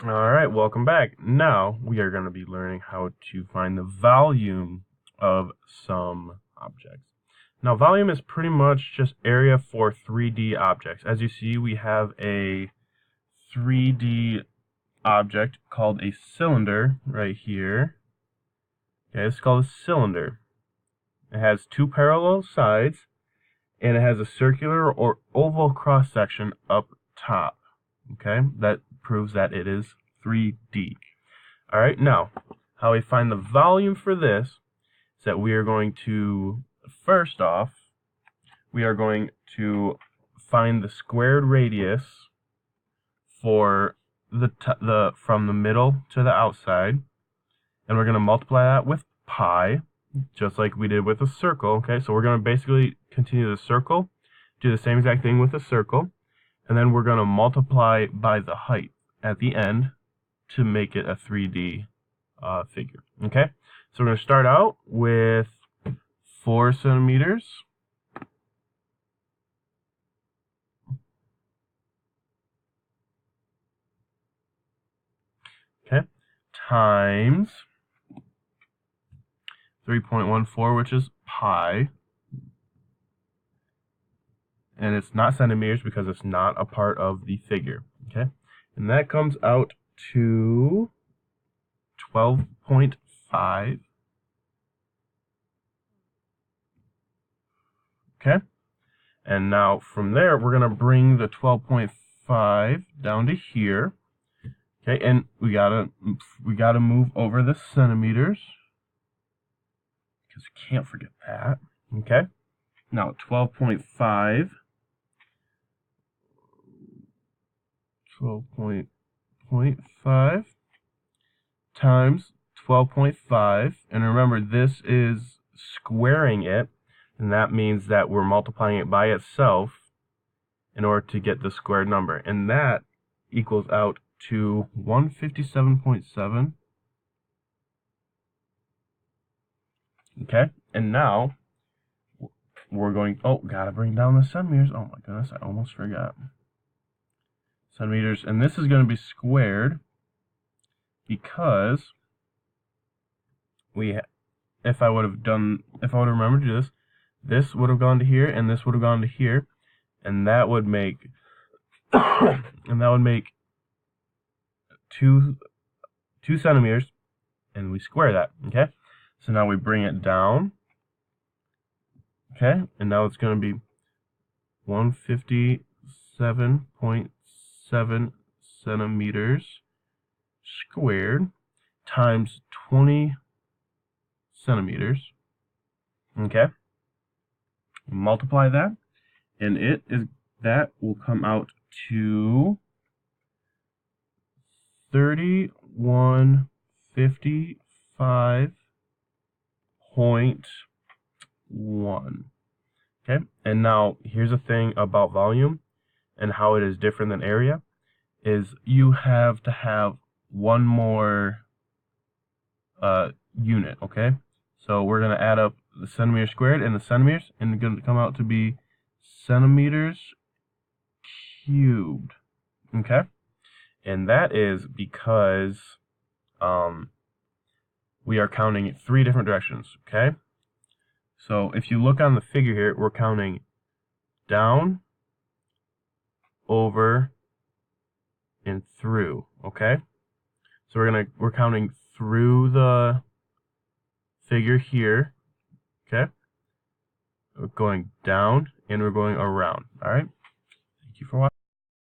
Alright, welcome back. Now we are going to be learning how to find the volume of some objects. Now volume is pretty much just area for 3D objects. As you see, we have a 3D object called a cylinder right here. Okay, it's called a cylinder. It has two parallel sides and it has a circular or oval cross section up top. Okay, that proves that it is 3D. Alright, now, how we find the volume for this is that we are going to, first off, we are going to find the squared radius for the from the middle to the outside, and we're going to multiply that with pi, just like we did with a circle. Okay, so we're going to basically continue the circle, do the same exact thing with the circle, and then we're going to multiply by the height at the end to make it a 3D figure. Okay, so we're going to start out with 4 centimeters. Okay, times 3.14, which is pi. And it's not centimeters because it's not a part of the figure. Okay, and that comes out to 12.5. Okay, and now from there we're going to bring the 12.5 down to here. Okay, and we gotta move over the centimeters because you can't forget that. Okay, now 12.5 times 12.5, and remember this is squaring it, and that means that we're multiplying it by itself in order to get the squared number, and that equals out to 157.7. Okay, and now we're going, gotta bring down the centimeters. Oh my goodness, I almost forgot. Centimeters, and this is going to be squared because if I would have remembered to do this, this would have gone to here and this would have gone to here, and that would make two centimeters, and we square that. Okay, so now we bring it down. Okay, and now it's going to be 157.7 centimeters squared times 20 centimeters. Okay, multiply that, and that will come out to 3155.1. Okay, and now here's the thing about volume and how it is different than area, is you have to have one more unit. Okay, so we're going to add up the centimeters squared and the centimeters, and it's going to come out to be centimeters cubed. Okay, and that is because we are counting 3 different directions. Okay, so if you look on the figure here, we're counting down, over, and through. Okay, so we're counting through the figure here. Okay, we're going down and we're going around. All right, thank you for watching.